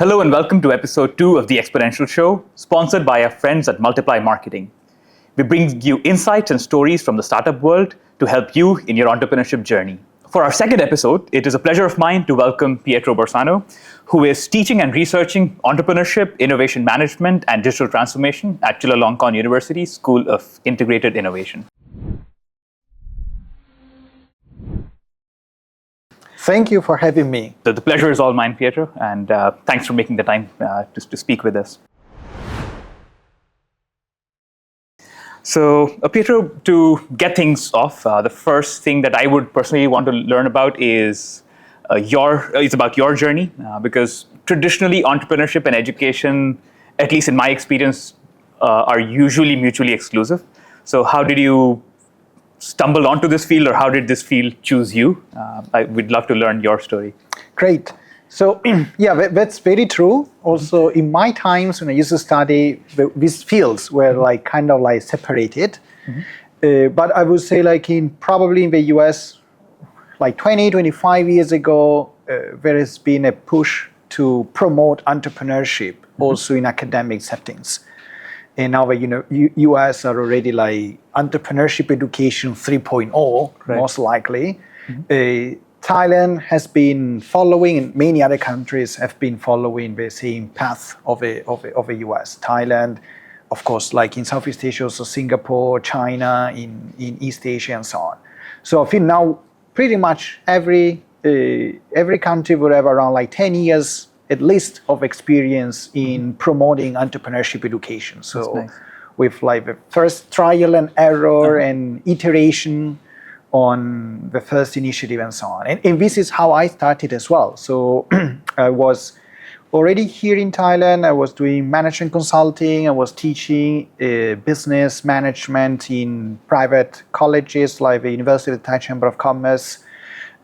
Hello and welcome to episode 2 of the Exponential Show, sponsored by our friends at Multiply Marketing. We bring you insights and stories from the startup world to help you in your entrepreneurship journey. For our second episode, it is a pleasure of mine to welcome Pietro Borsano, who is teaching and researching entrepreneurship, innovation management, and digital transformation at Chulalongkorn University School of Integrated Innovation. Thank you for having me. So the pleasure is all mine, Pietro, and thanks for making the time to speak with us. So, Pietro, to get things off, the first thing that I would personally want to learn about is about your journey, because traditionally entrepreneurship and education, at least in my experience, are usually mutually exclusive. So, how did you stumble onto this field, or how did this field choose you? We'd love to learn your story. Great. So, yeah, that's very true. Also, in my times when I used to study, these fields were kind of separated. But I would say probably in the US, 20, 25 years ago, there has been a push to promote entrepreneurship also in academic settings. And now the US are already entrepreneurship education 3.0, right. Most likely. Thailand has been following, and many other countries have been following the same path of the US. Thailand, of course, in Southeast Asia, also Singapore, China, in East Asia, and so on. So I feel now pretty much every country would have around 10 years at least of experience in promoting entrepreneurship education. So nice. With the first trial and error and iteration on the first initiative and so on. And this is how I started as well. So I was already here in Thailand. I was doing management consulting. I was teaching business management in private colleges like the University of the Thai Chamber of Commerce,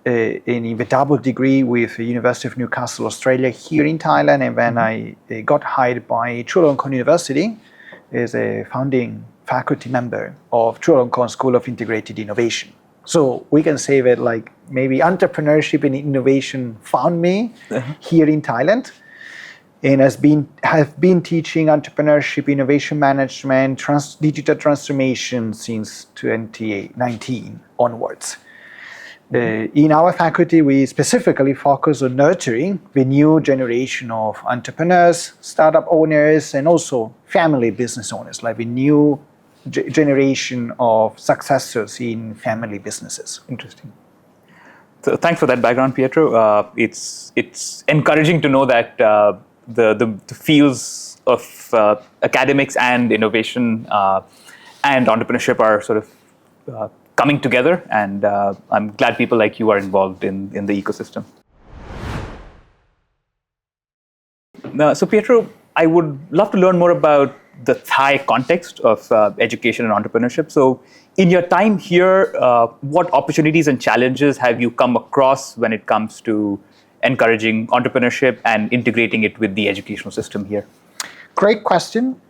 in the double degree with the University of Newcastle, Australia, here in Thailand. And then I got hired by Chulalongkorn University as a founding faculty member of Chulalongkorn School of Integrated Innovation. So we can say that maybe entrepreneurship and innovation found me here in Thailand, and have been teaching entrepreneurship, innovation management, digital transformation since 2019 onwards. In our faculty, we specifically focus on nurturing the new generation of entrepreneurs, startup owners, and also family business owners, the new generation of successors in family businesses. Interesting. So thanks for that background, Pietro. It's encouraging to know that the fields of academics and innovation and entrepreneurship are sort of coming together, and I'm glad people like you are involved in the ecosystem. So Pietro, I would love to learn more about the Thai context of education and entrepreneurship. So in your time here, what opportunities and challenges have you come across when it comes to encouraging entrepreneurship and integrating it with the educational system here? Great question.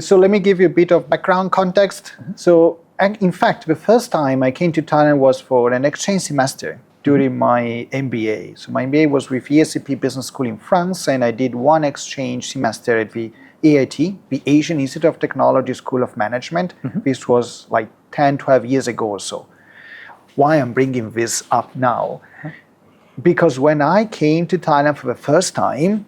So let me give you a bit of background context. So in fact, the first time I came to Thailand was for an exchange semester during my MBA. So my MBA was with ESCP Business School in France, and I did one exchange semester at the AIT, the Asian Institute of Technology School of Management. This was 10, 12 years ago or so. Why I'm bringing this up now? Because when I came to Thailand for the first time,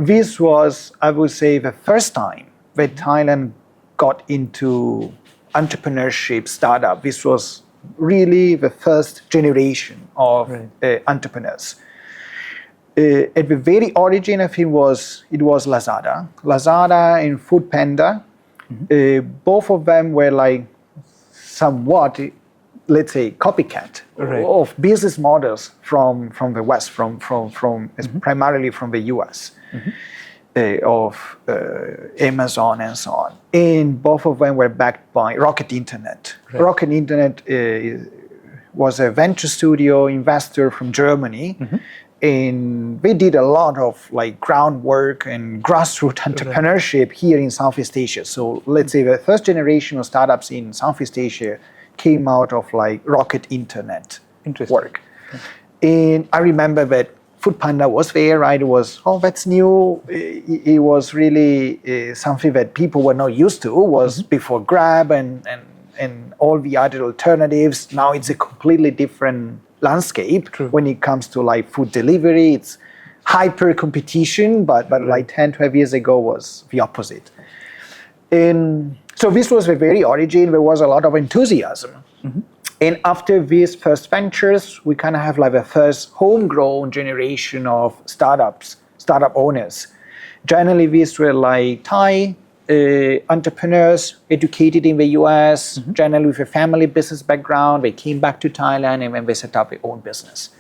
this was, I would say, the first time that Thailand got into entrepreneurship startup. This was really the first generation of entrepreneurs. At the very origin, I think it was Lazada. Lazada and Food Panda, both of them were somewhat, let's say, copycat of business models from the West, primarily from the US. Of Amazon and so on. And both of them were backed by Rocket Internet. Right. Rocket Internet was a venture studio investor from Germany. And they did a lot of groundwork and grassroots entrepreneurship here in Southeast Asia. So let's say the first generation of startups in Southeast Asia came out of Rocket Internet work. And I remember that Food Panda was there, right? It was, oh, that's new. It was really something that people were not used to. Was before Grab and all the other alternatives. Now it's a completely different landscape. True. When it comes to like food delivery. It's hyper competition, but like 10, 12 years ago was the opposite. And so this was the very origin. There was a lot of enthusiasm. And after these first ventures, we kind of have like the first homegrown generation of startup owners. Generally, these were like Thai entrepreneurs educated in the US, generally with a family business background. They came back to Thailand and then they set up their own business.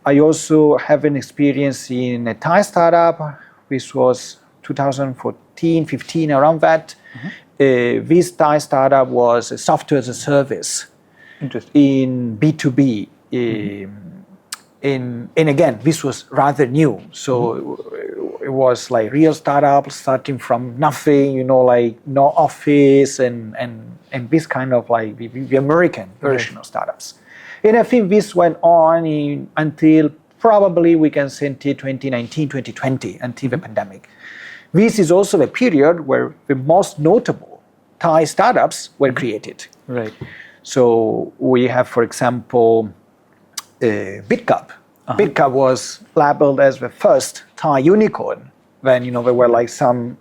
I also have an experience in a Thai startup, which was 2014, 15, around that. This Thai startup was a software as a service. In B2B. And again, this was rather new. So it was like real startup starting from nothing, like no office and this kind of like the American version of startups. And I think this went on until probably we can say until 2019, 2020, until the pandemic. This is also the period where the most notable Thai startups were created. Right. So we have, for example, BitCup. BitCup was labeled as the first Thai unicorn. When there were like some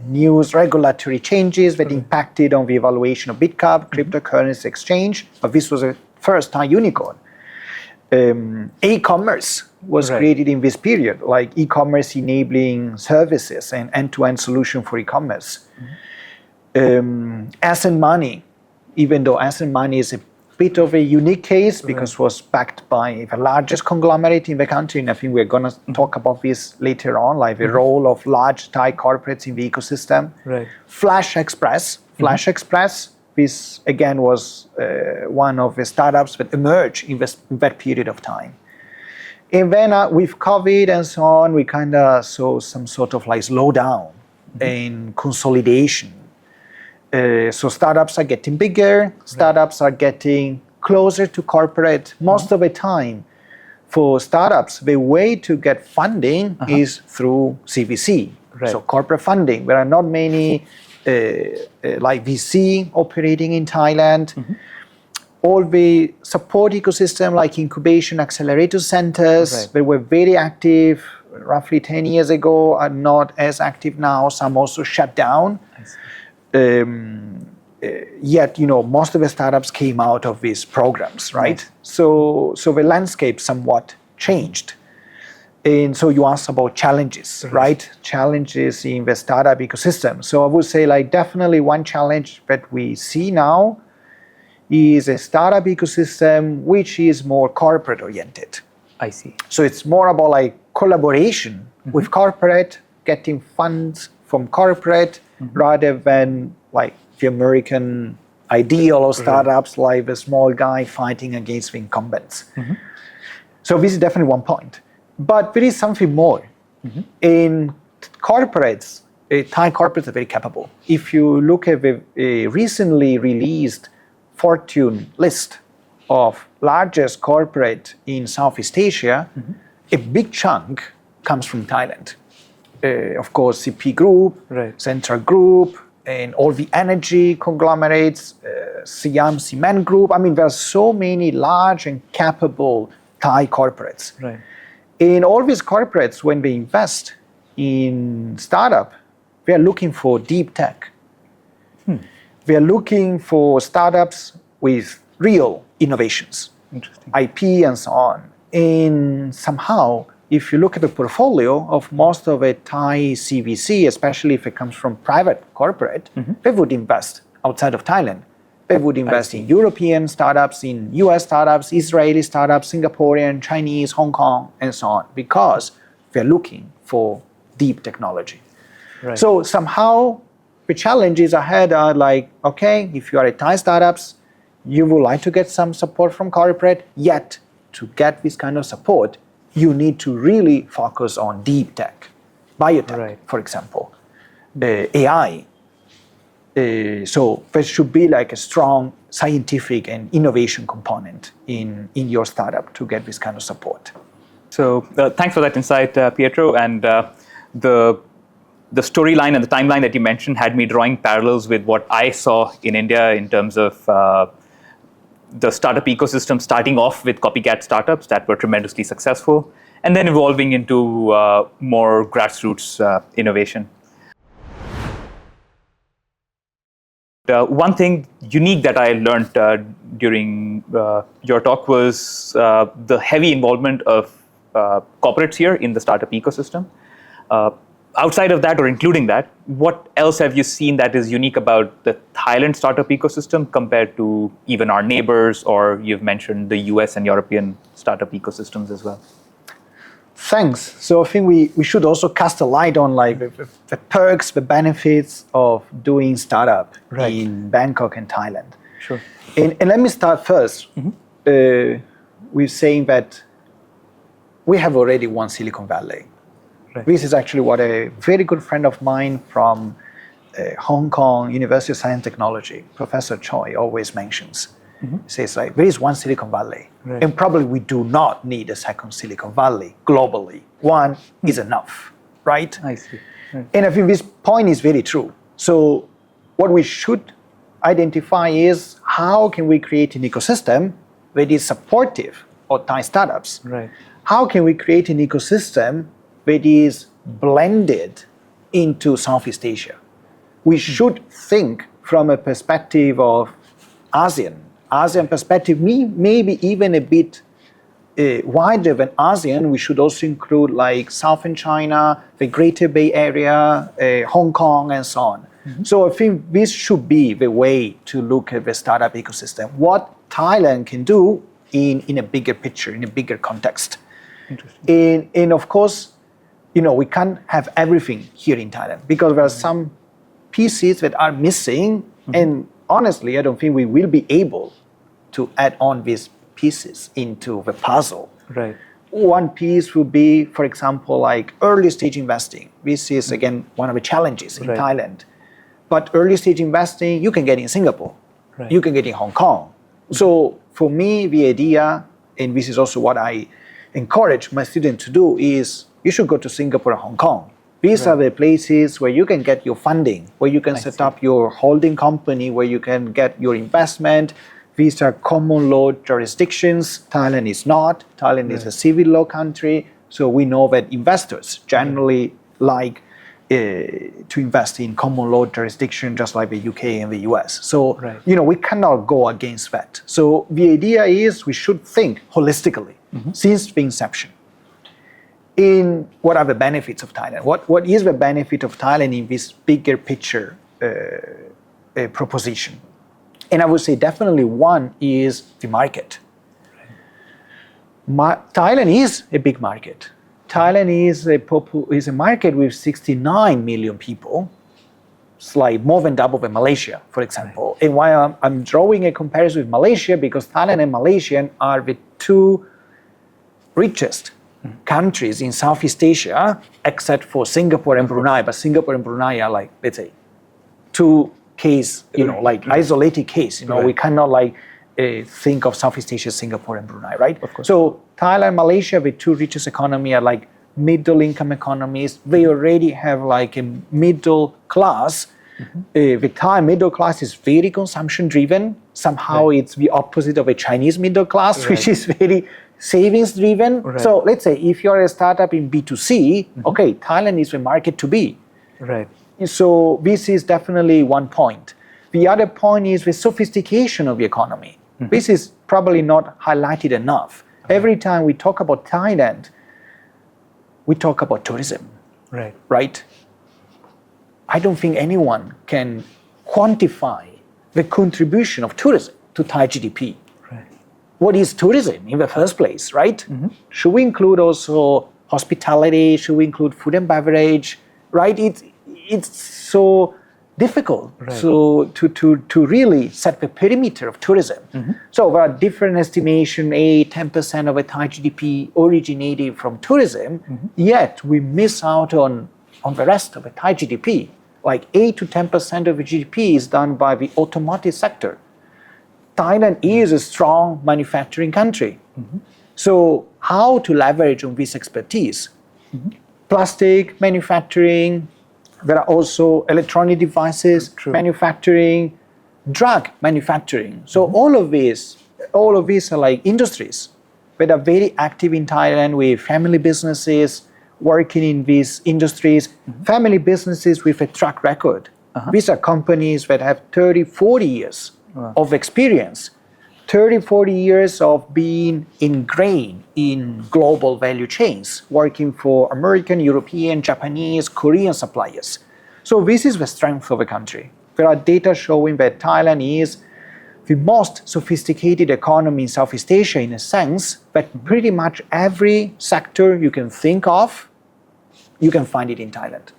news regulatory changes that impacted on the evaluation of BitCup, cryptocurrency exchange. But this was the first Thai unicorn. E-commerce was created in this period, like e-commerce enabling services and end-to-end solution for e-commerce. Asset Money. Even though Asset Money is a bit of a unique case because it was backed by the largest conglomerate in the country, and I think we're going to talk about this later on, like the role of large Thai corporates in the ecosystem. Right. Flash Express, this again was one of the startups that emerged in that period of time. And then with COVID and so on, we kind of saw some sort of like slowdown and consolidation. So startups are getting bigger, startups are getting closer to corporate. Most of the time for startups, the way to get funding is through CVC, so corporate funding. There are not many like VC operating in Thailand. All the support ecosystem like incubation accelerator centers that were very active roughly 10 years ago are not as active now. Some also shut down. Yet, most of the startups came out of these programs, right? So the landscape somewhat changed. And so you asked about challenges, right? Challenges in the startup ecosystem. So I would say like definitely one challenge that we see now is a startup ecosystem which is more corporate oriented. I see. So it's more about like collaboration with corporate, getting funds from corporate, rather than like the American ideal of startups, like the small guy fighting against the incumbents. So this is definitely one point. But there is something more. In corporates, Thai corporates are very capable. If you look at the recently released Fortune list of largest corporate in Southeast Asia, a big chunk comes from Thailand. Of course, CP Group, Central Group, and all the energy conglomerates, Siam Cement Group. I mean, there are so many large and capable Thai corporates. And all these corporates, when they invest in startup, they are looking for deep tech. They are looking for startups with real innovations, IP and so on. And somehow, if you look at the portfolio of most of a Thai CVC, especially if it comes from private corporate, they would invest outside of Thailand. They would invest in European startups, in US startups, Israeli startups, Singaporean, Chinese, Hong Kong, and so on, because they're looking for deep technology. So somehow the challenges ahead are like, okay, if you are a Thai startups, you would like to get some support from corporate, yet to get this kind of support, you need to really focus on deep tech, biotech, for example, AI. So there should be like a strong scientific and innovation component in your startup to get this kind of support. So thanks for that insight, Pietro. And the storyline and the timeline that you mentioned had me drawing parallels with what I saw in India in terms of the startup ecosystem starting off with copycat startups that were tremendously successful, and then evolving into more grassroots innovation. One thing unique that I learned during your talk was the heavy involvement of corporates here in the startup ecosystem. Outside of that, or including that, what else have you seen that is unique about the Thailand startup ecosystem compared to even our neighbors, or you've mentioned the US and European startup ecosystems as well? Thanks. So I think we should also cast a light on like the perks, the benefits of doing startup in Bangkok and Thailand. Sure. And let me start first with saying that we have already one Silicon Valley. Right. This is actually what a very good friend of mine from Hong Kong University of Science and Technology, Professor Choi, always mentions. He says like, there is one Silicon Valley, and probably we do not need a second Silicon Valley globally. One is enough, right? I see. Right. And I think this point is very true. So what we should identify is how can we create an ecosystem that is supportive of Thai startups? Right. How can we create an ecosystem that is blended into Southeast Asia? We should think from a perspective of ASEAN perspective, maybe even a bit wider than ASEAN. We should also include like Southern China, the Greater Bay Area, Hong Kong, and so on. So I think this should be the way to look at the startup ecosystem. What Thailand can do in a bigger picture, in a bigger context. Interesting. And of course, we can't have everything here in Thailand because there are some pieces that are missing, and honestly, I don't think we will be able to add on these pieces into the puzzle. Right. One piece would be, for example, like early stage investing. This is again one of the challenges in Thailand. But early stage investing, you can get in Singapore, you can get in Hong Kong. So for me, the idea, and this is also what I encourage my students to do, is you should go to Singapore and Hong Kong. These are the places where you can get your funding, where you can set up your holding company, where you can get your investment. These are common law jurisdictions. Thailand is not. Thailand is a civil law country. So we know that investors generally like to invest in common law jurisdiction, just like the UK and the US. So, we cannot go against that. So the idea is we should think holistically since the inception. In what are the benefits of Thailand? What is the benefit of Thailand in this bigger picture proposition? And I would say definitely one is the market. Thailand is a big market. Thailand is a market with 69 million people. It's like more than double than Malaysia, for example. And why I'm drawing a comparison with Malaysia, because Thailand and Malaysia are the two richest countries in Southeast Asia, except for Singapore and Brunei. But Singapore and Brunei are like, let's say, two case, like isolated case. We cannot think of Southeast Asia, Singapore and Brunei, right? Of course. So Thailand, Malaysia, the two richest economies are like middle income economies. They already have like a middle class. The Thai middle class is very consumption driven. Somehow it's the opposite of a Chinese middle class, which is very savings driven. So let's say if you're a startup in B2C, okay, Thailand is the market to be. Right. So this is definitely one point. The other point is the sophistication of the economy. This is probably not highlighted enough. Every time we talk about Thailand, we talk about tourism. Right? I don't think anyone can quantify the contribution of tourism to Thai GDP. What is tourism in the first place, right? Should we include also hospitality? Should we include food and beverage? Right? It's so difficult to really set the perimeter of tourism. So there are different estimations, 10% of a Thai GDP originating from tourism, yet we miss out on the rest of the Thai GDP. Like 8 to 10% of the GDP is done by the automotive sector. Thailand is a strong manufacturing country. So how to leverage on this expertise. Plastic manufacturing, there are also electronic devices manufacturing, drug manufacturing. So all of these are like industries that are very active in Thailand with family businesses working in these industries, family businesses with a track record. These are companies that have 30, 40 years of experience, 30, 40 years of being ingrained in global value chains, working for American, European, Japanese, Korean suppliers. So this is the strength of the country. There are data showing that Thailand is the most sophisticated economy in Southeast Asia in a sense that pretty much every sector you can think of, you can find it in Thailand.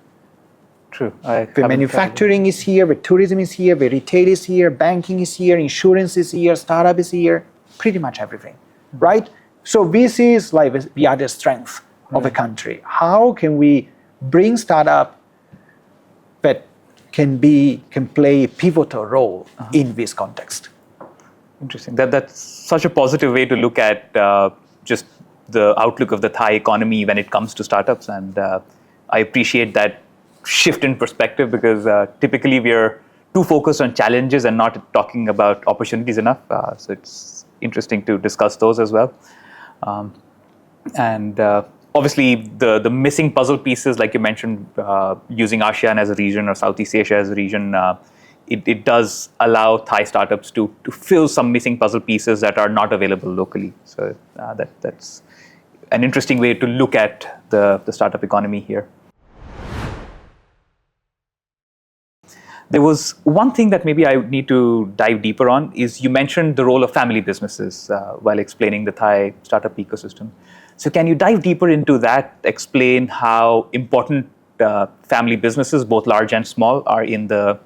True. The manufacturing is here, the tourism is here, the retail is here, banking is here, insurance is here, startup is here, pretty much everything, right? So this is like the other strength of the country. How can we bring startup that can play a pivotal role in this context? Interesting. That's such a positive way to look at just the outlook of the Thai economy when it comes to startups, and I appreciate that shift in perspective because typically we are too focused on challenges and not talking about opportunities enough. So it's interesting to discuss those as well. And obviously the missing puzzle pieces, like you mentioned, using ASEAN as a region or Southeast Asia as a region, it does allow Thai startups to fill some missing puzzle pieces that are not available locally. So that's an interesting way to look at the startup economy here. There was one thing that maybe I need to dive deeper on is you mentioned the role of family businesses while explaining the Thai startup ecosystem. So can you dive deeper into that, explain how important family businesses, both large and small, are in the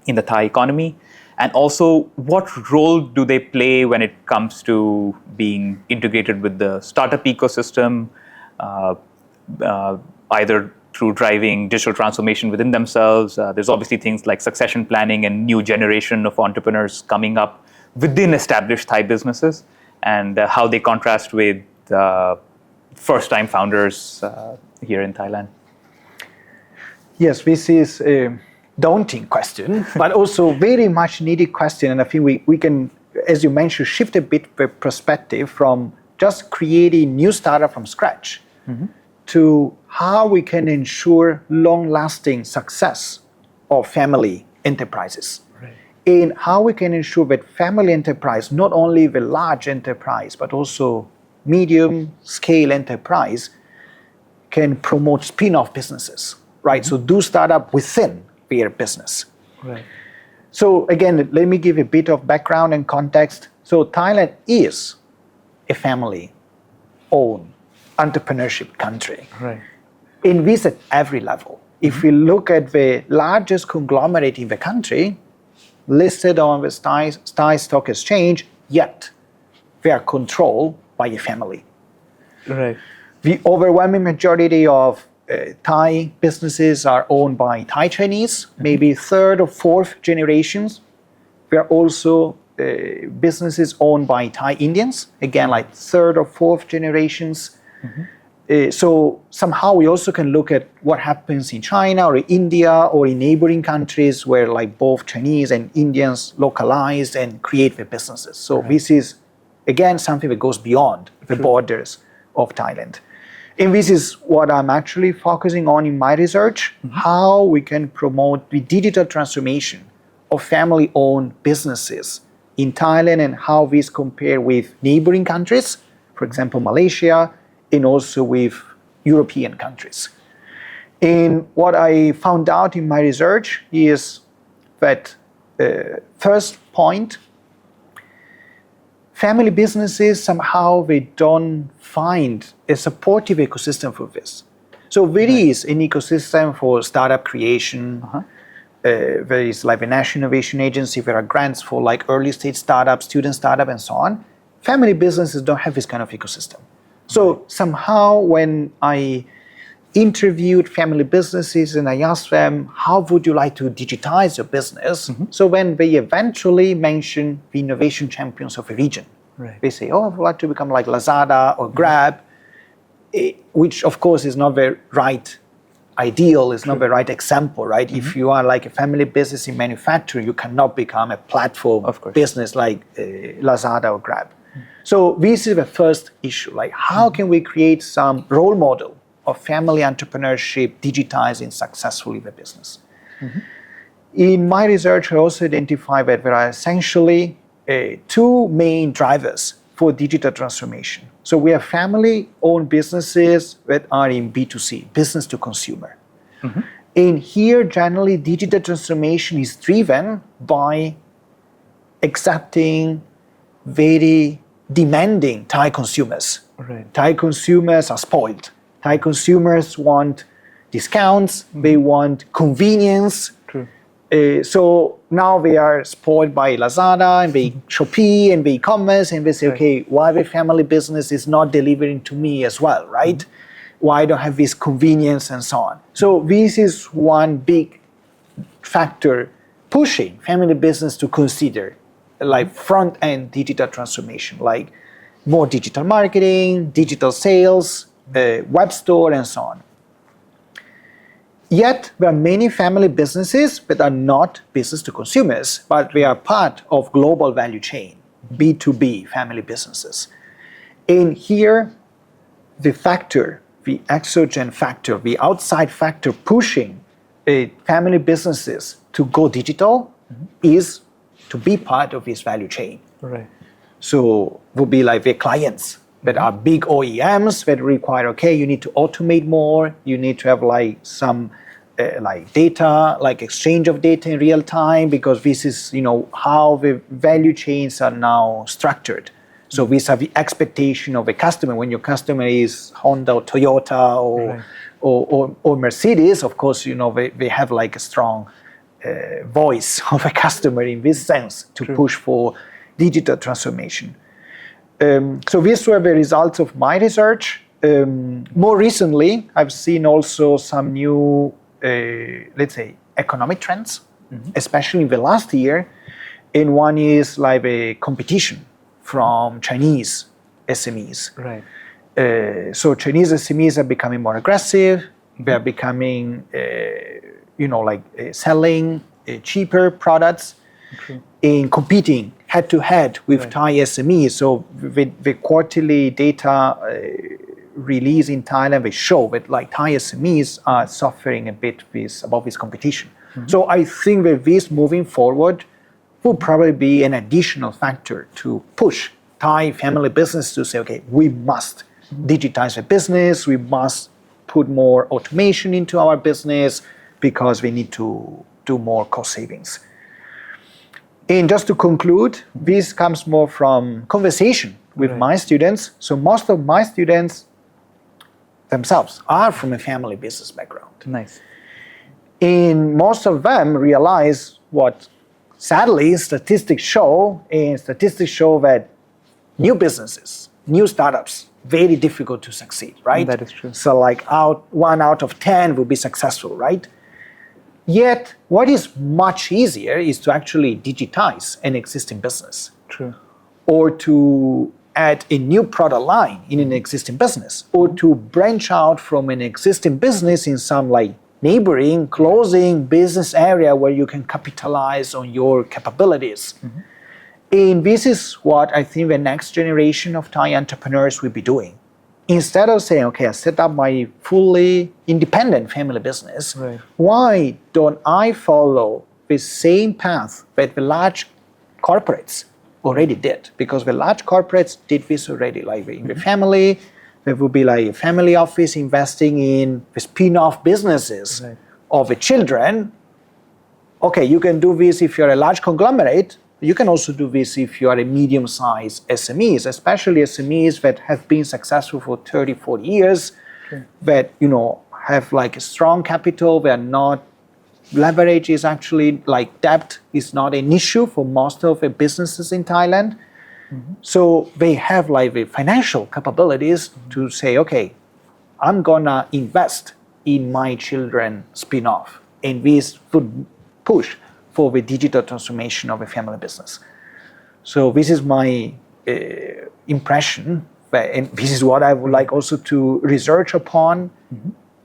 Thai economy? And also, what role do they play when it comes to being integrated with the startup ecosystem, either through driving digital transformation within themselves? There's obviously things like succession planning and new generation of entrepreneurs coming up within established Thai businesses, and how they contrast with first-time founders here in Thailand. Yes, this is a daunting question, but also very much needed question. And I think we can, as you mentioned, shift a bit the perspective from just creating new startup from scratch to how we can ensure long-lasting success of family enterprises. And how we can ensure that family enterprise, not only the large enterprise, but also medium-scale enterprise, can promote spin-off businesses, right? So do startup within their business. Right. So again, let me give a bit of background and context. So Thailand is a family-owned entrepreneurship country. Right. In this at every level. If we look at the largest conglomerate in the country, listed on the Thai Stock Exchange, yet they are controlled by a family. Right. The overwhelming majority of Thai businesses are owned by Thai Chinese, maybe third or fourth generations. There are also businesses owned by Thai Indians, again, like third or fourth generations. So somehow we also can look at what happens in China or India or in neighboring countries where like both Chinese and Indians localize and create their businesses. So this is, again, something that goes beyond the borders of Thailand. And this is what I'm actually focusing on in my research, how we can promote the digital transformation of family-owned businesses in Thailand and how these compare with neighboring countries, for example, Malaysia, and also with European countries. And what I found out in my research is that first point, family businesses, somehow they don't find a supportive ecosystem for this. So there is an ecosystem for startup creation. There is like the National Innovation Agency, there are grants for like early stage startups, student startup, and so on. Family businesses don't have this kind of ecosystem. So somehow when I interviewed family businesses and I asked them, how would you like to digitize your business? So when they eventually mentioned the innovation champions of a region, Right. They say, oh, I would like to become like Lazada or Grab, which of course is not the right ideal, is not the right example, right? If you are like a family business in manufacturing, you cannot become a platform business like Lazada or Grab. So this is the first issue, like how can we create some role model of family entrepreneurship digitizing successfully the business? In my research, I also identified that there are essentially two main drivers for digital transformation. So we have family-owned businesses that are in B2C, business to consumer. And here, generally, digital transformation is driven by accepting very demanding Thai consumers. Right. Thai consumers are spoiled. Thai consumers want discounts, they want convenience. True. So now they are spoiled by Lazada and by Shopee and by e-commerce, and they say, okay, why the family business is not delivering to me as well, right? Why I don't have this convenience and so on. So this is one big factor pushing family business to consider like front-end digital transformation, like more digital marketing, digital sales, web store, and so on. Yet, there are many family businesses that are not business to consumers, but they are part of global value chain, B2B family businesses. And here, the factor, the exogenous factor, the outside factor pushing family businesses to go digital is to be part of this value chain. Right. So would be like their clients that are big OEMs that require, okay, you need to automate more, you need to have like some like data, like exchange of data in real time, because this is, you know, how the value chains are now structured. So these are the expectation of a customer. When your customer is Honda or Toyota or Mercedes, of course, you know, they have like a strong voice of a customer in this sense to push for digital transformation. So these were the results of my research. More recently, I've seen also some new, let's say, economic trends, especially in the last year. And one is like a competition from Chinese SMEs. Right. So Chinese SMEs are becoming more aggressive. They are becoming, selling cheaper products and competing head-to-head with Thai SMEs. So the quarterly data release in Thailand, they show that like Thai SMEs are suffering a bit about this competition. So I think that this moving forward will probably be an additional factor to push Thai family business to say, okay, we must digitize the business, we must put more automation into our business because we need to do more cost savings. And just to conclude, this comes more from conversation with my students. So most of my students themselves are from a family business background. Nice. And most of them realize what sadly statistics show that new businesses, new startups, very difficult to succeed, right? That is true. So like 1 out of 10 will be successful, right? Yet, what is much easier is to actually digitize an existing business. True. Or to add a new product line in an existing business, or to branch out from an existing business in some like neighboring, closing business area where you can capitalize on your capabilities. And this is what I think the next generation of Thai entrepreneurs will be doing. Instead of saying, okay, I set up my fully independent family business, why don't I follow the same path that the large corporates already did? Because the large corporates did this already, like in the family, there will be like a family office investing in the spin-off businesses of the children. Okay, you can do this if you're a large conglomerate. You can also do this if you are a medium-sized SMEs, especially SMEs that have been successful for 30, 40 years, that, you know, have like a strong capital. They are not, leverage is actually like debt is not an issue for most of the businesses in Thailand. So they have like the financial capabilities to say, okay, I'm gonna invest in my children spin-off. And this would push for the digital transformation of a family business. So this is my impression, and this is what I would like also to research upon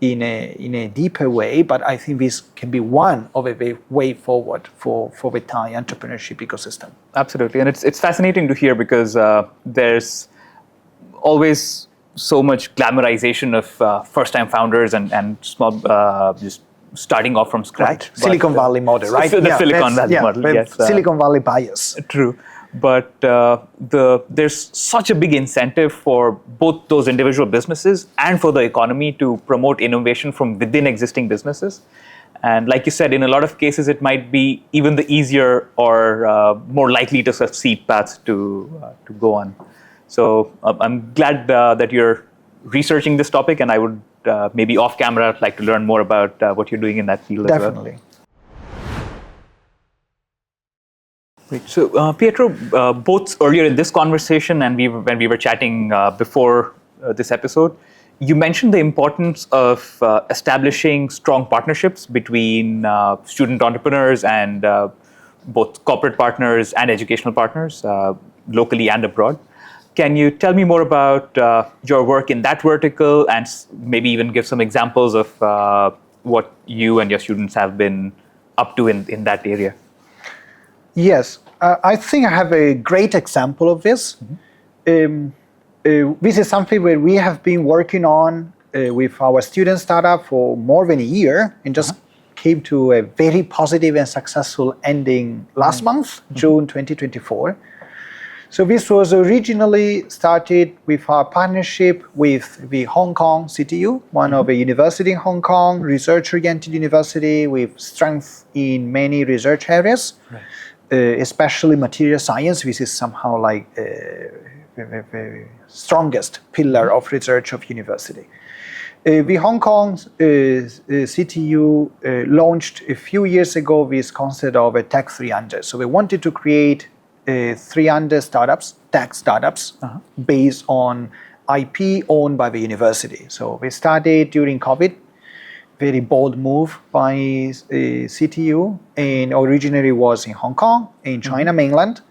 in a deeper way, but I think this can be one of a way forward for the Thai entrepreneurship ecosystem. Absolutely, and it's fascinating to hear because there's always so much glamorization of first-time founders and small, just starting off from scratch. Right. Silicon Valley model, right? The Silicon Valley model, yes. Silicon Valley bias. True. But there's such a big incentive for both those individual businesses and for the economy to promote innovation from within existing businesses. And like you said, in a lot of cases, it might be even the easier or more likely to succeed paths to go on. So I'm glad that you're researching this topic, and I would maybe off camera like to learn more about what you're doing in that field Definitely. as well. Great. So Pietro, both earlier in this conversation and when we were chatting before this episode, you mentioned the importance of establishing strong partnerships between student entrepreneurs and both corporate partners and educational partners, locally and abroad. Can you tell me more about your work in that vertical and maybe even give some examples of what you and your students have been up to in that area? Yes, I think I have a great example of this. This is something where we have been working on with our student startup for more than a year and just came to a very positive and successful ending last month, June 2024. So this was originally started with our partnership with the Hong Kong CTU, one of a university in Hong Kong, research-oriented university with strength in many research areas. Right. Especially material science, this is somehow like the strongest pillar of research of university. The Hong Kong CTU launched a few years ago this concept of a Tech 300. So they wanted to create 300 startups, tech startups, based on IP owned by the university. So they started during COVID. Very bold move by CTU, and originally was in Hong Kong, in China mainland.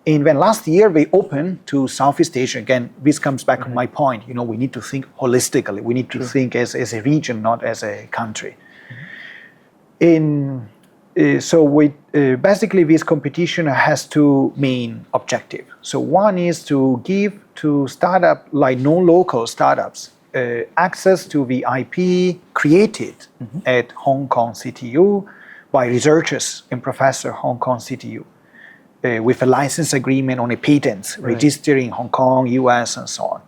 And when last year they opened to Southeast Asia, again, this comes back on my point, we need to think holistically. We need to think as a region, not as a country. So basically this competition has two main objectives. So one is to give to startup like non-local startups access to the IP created at Hong Kong CTU by researchers and professors Hong Kong CTU with a license agreement on a patent registered in Hong Kong, US, and so on.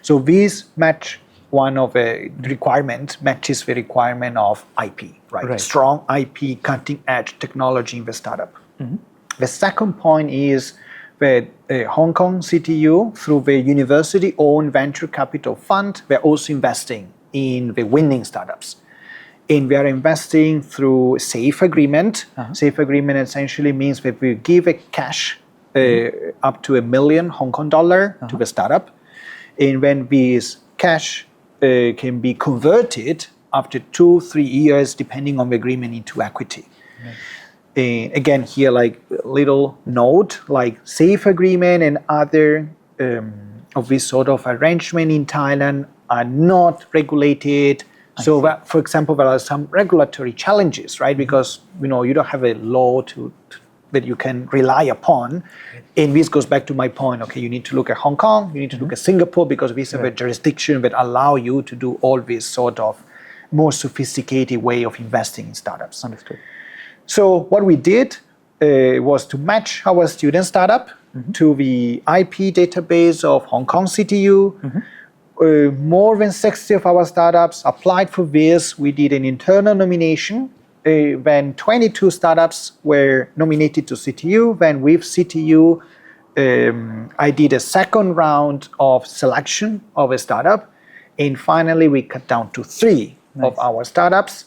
So this match one of the requirements, matches the requirement of IP, right? Strong IP, cutting edge technology in the startup. The second point is that Hong Kong CTU, through the university-owned venture capital fund, they're also investing in the winning startups. And we are investing through a safe agreement. Safe agreement essentially means that we give a cash up to $1 million Hong Kong dollar to the startup. And when this cash can be converted after 2-3 years, depending on the agreement, into equity. Again, here, like little note, like safe agreement and other of this sort of arrangement in Thailand are not regulated. So, that, for example, there are some regulatory challenges, right? Because you don't have a law that you can rely upon. And this goes back to my point. Okay, you need to look at Hong Kong, you need to look at Singapore, because these are the jurisdictions that allow you to do all this sort of more sophisticated way of investing in startups. Understood. So what we did was to match our student startup to the IP database of Hong Kong CTU. More than 60 of our startups applied for this. We did an internal nomination. When 22 startups were nominated to CTU, then with CTU, I did a second round of selection of a startup. And finally, we cut down to 3 of our startups.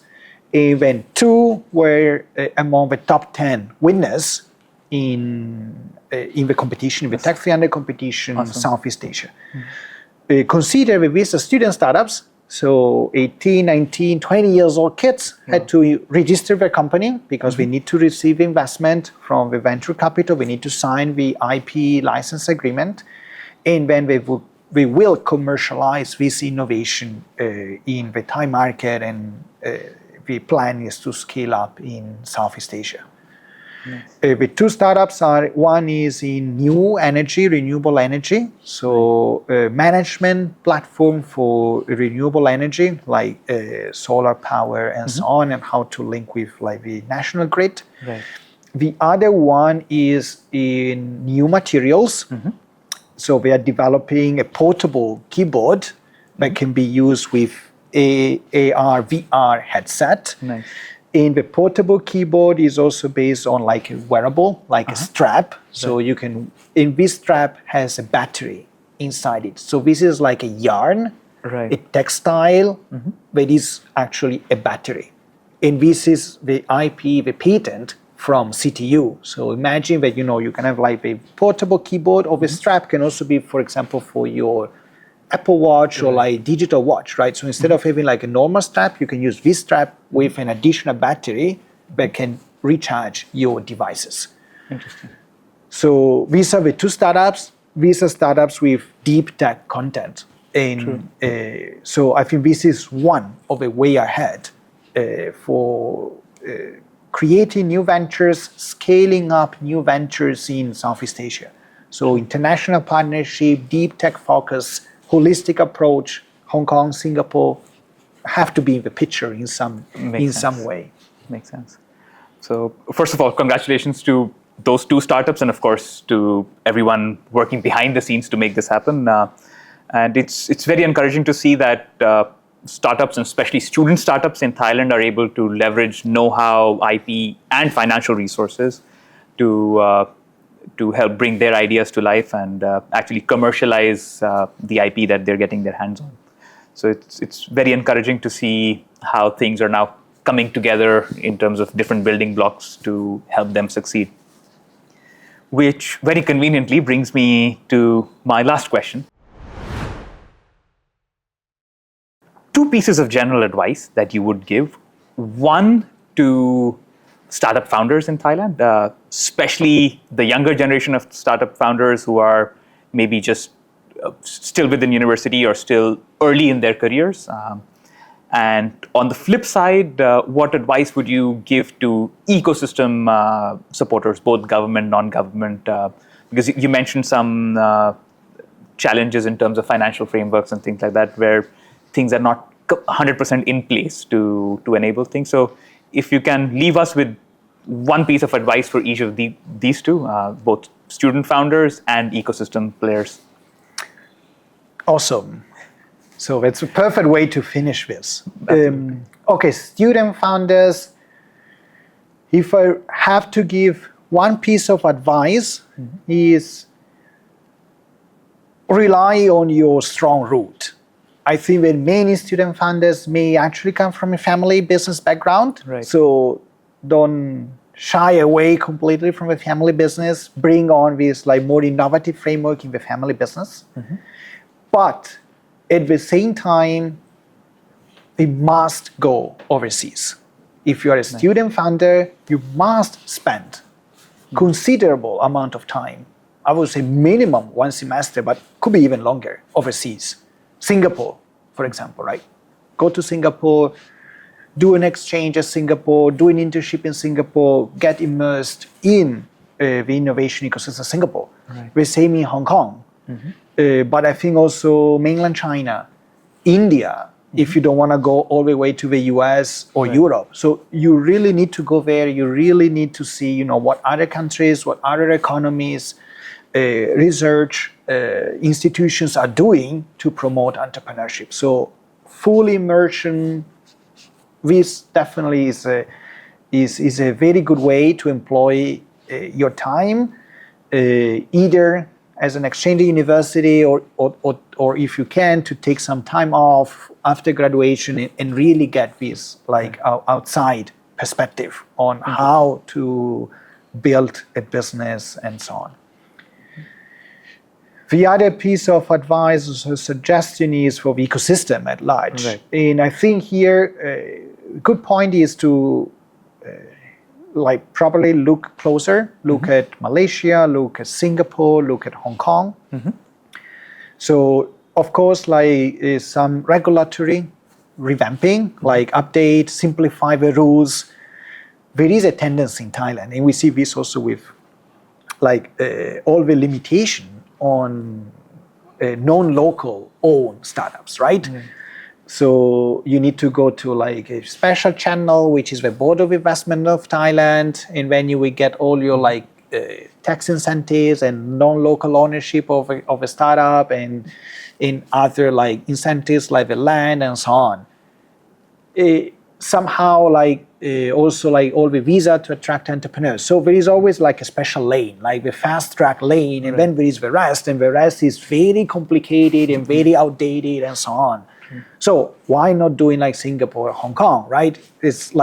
When 2 were among the top 10 winners in the competition, in the Tech 300 competition in Southeast Asia. Consider that these are student startups, So 18, 19, 20 years old kids had to register their company because we need to receive investment from the venture capital. We need to sign the IP license agreement. And then we will commercialize this innovation in the Thai market, and the plan is to scale up in Southeast Asia. The two startups are, one is in new energy, renewable energy. So management platform for renewable energy, like solar power and so on, and how to link with like the national grid. Right. The other one is in new materials. So we are developing a portable keyboard that can be used with AR, VR headset. Nice. And the portable keyboard is also based on like a wearable, like a strap. So you can, and this strap has a battery inside it. So this is like a yarn, Right. a textile, but is actually a battery. And this is the IP, the patent from CTU. So imagine that, you can have like a portable keyboard, or the strap can also be, for example, for your Apple Watch or like digital watch, right? So instead of having like a normal strap, you can use this strap with an additional battery that can recharge your devices. Interesting. So these are the two startups. These are startups with deep tech content. And so I think this is one of the way ahead for creating new ventures, scaling up new ventures in Southeast Asia. So international partnership, deep tech focus, holistic approach, Hong Kong, Singapore have to be in the picture in some way. Makes sense. So first of all, congratulations to those two startups, and of course to everyone working behind the scenes to make this happen. And it's very encouraging to see that startups, and especially student startups in Thailand, are able to leverage know-how, IP, and financial resources to help bring their ideas to life and actually commercialize the IP that they're getting their hands on. So it's very encouraging to see how things are now coming together in terms of different building blocks to help them succeed. Which very conveniently brings me to my last question. Two pieces of general advice that you would give. One, to startup founders in Thailand, especially the younger generation of startup founders who are maybe just still within university or still early in their careers. And on the flip side, what advice would you give to ecosystem supporters, both government, non-government? Because you mentioned some challenges in terms of financial frameworks and things like that, where things are not 100% in place to enable things. So if you can leave us with one piece of advice for each of these two, both student founders and ecosystem players. Awesome. So it's a perfect way to finish this. Okay, student founders, if I have to give one piece of advice, is rely on your strong root. I think that many student founders may actually come from a family business background. Right. So don't shy away completely from the family business. Bring on this like more innovative framework in the family business. But at the same time, we must go overseas. If you are a student founder, you must spend considerable amount of time. I would say minimum one semester, but could be even longer overseas. Singapore, for example, right? Go to Singapore, do an exchange at Singapore, do an internship in Singapore, get immersed in the innovation ecosystem of Singapore. Right. The same in Hong Kong. But I think also mainland China, India, if you don't want to go all the way to the US or Europe. So you really need to go there. You really need to see, what other countries, what other economies, research institutions are doing to promote entrepreneurship. So full immersion, this definitely is a very good way to employ your time, either as an exchange university or if you can, to take some time off after graduation and really get this outside perspective on how to build a business and so on. The other piece of advice or suggestion is for the ecosystem at large. Right. And I think here, a good point is to probably look closer, look at Malaysia, look at Singapore, look at Hong Kong. So, of course, some regulatory revamping, like update, simplify the rules. There is a tendency in Thailand, and we see this also with all the limitation on non-local owned startups, right? So you need to go to a special channel, which is the Board of Investment of Thailand, and then you will get all your tax incentives and non-local ownership of a startup and in other incentives like the land and so on. Somehow also all the visa to attract entrepreneurs. So there is always a special lane, like the fast track lane, and then there is the rest, and the rest is very complicated and very outdated and so on. So why not doing like Singapore or Hong Kong, right? It's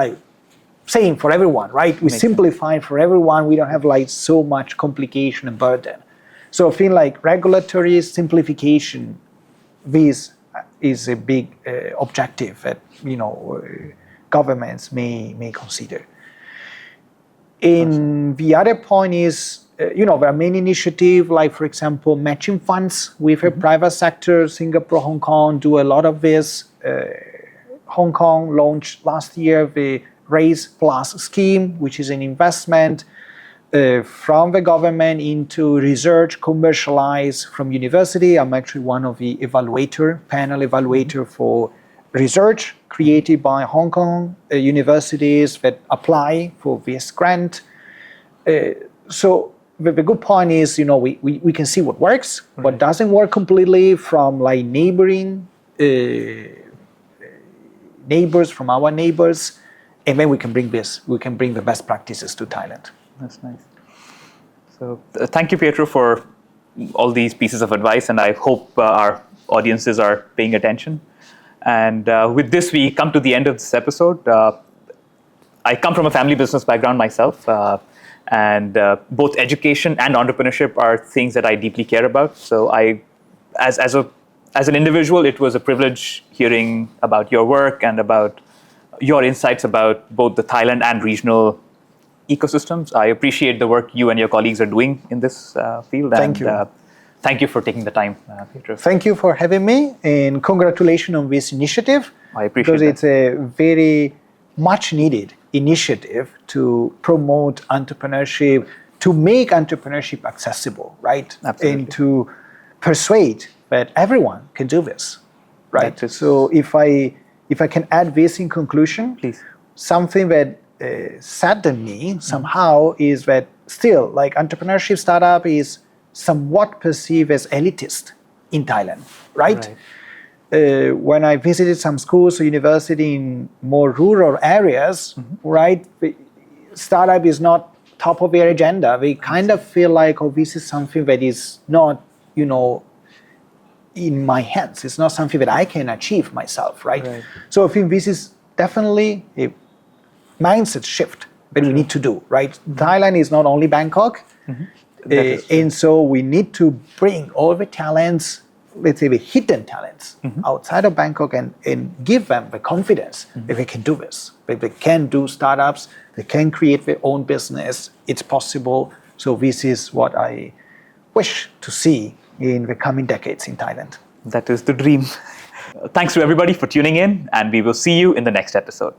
same for everyone, right? We simplify for everyone. We don't have so much complication and burden. So I feel regulatory simplification, this is a big objective that governments may consider. And the other point is, there are many initiatives, like for example, matching funds with a private sector. Singapore, Hong Kong do a lot of this. Hong Kong launched last year the Raise Plus scheme, which is an investment from the government into research, commercialized from university. I'm actually one of the panel evaluator for research created by Hong Kong universities that apply for this grant. So the good point is, we can see what works, what doesn't work completely from neighboring neighbors, from our neighbors, and then we can bring the best practices to Thailand. That's nice. So thank you, Pietro, for all these pieces of advice, and I hope our audiences are paying attention. And with this, we come to the end of this episode. I come from a family business background myself, and both education and entrepreneurship are things that I deeply care about. So as an individual, it was a privilege hearing about your work and about your insights about both the Thailand and regional ecosystems. I appreciate the work you and your colleagues are doing in this field. Thank you. Thank you for taking the time, Pietro. Thank you for having me, and congratulations on this initiative. I appreciate because it's a very much needed initiative to promote entrepreneurship, to make entrepreneurship accessible, right? Absolutely. And to persuade that everyone can do this, right? So if I can add this in conclusion, please. Something that saddened me somehow is that still, entrepreneurship startup is somewhat perceived as elitist in Thailand, right? When I visited some schools or university in more rural areas, right, startup is not top of their agenda. They kind of feel this is something that is not, in my hands. It's not something that I can achieve myself, right? So I think this is definitely a mindset shift that we need to do, right? Thailand is not only Bangkok, and so we need to bring all the talents, let's say the hidden talents outside of Bangkok and give them the confidence that they can do this, that they can do startups, they can create their own business, it's possible. So this is what I wish to see in the coming decades in Thailand. That is the dream. Thanks to everybody for tuning in, and we will see you in the next episode.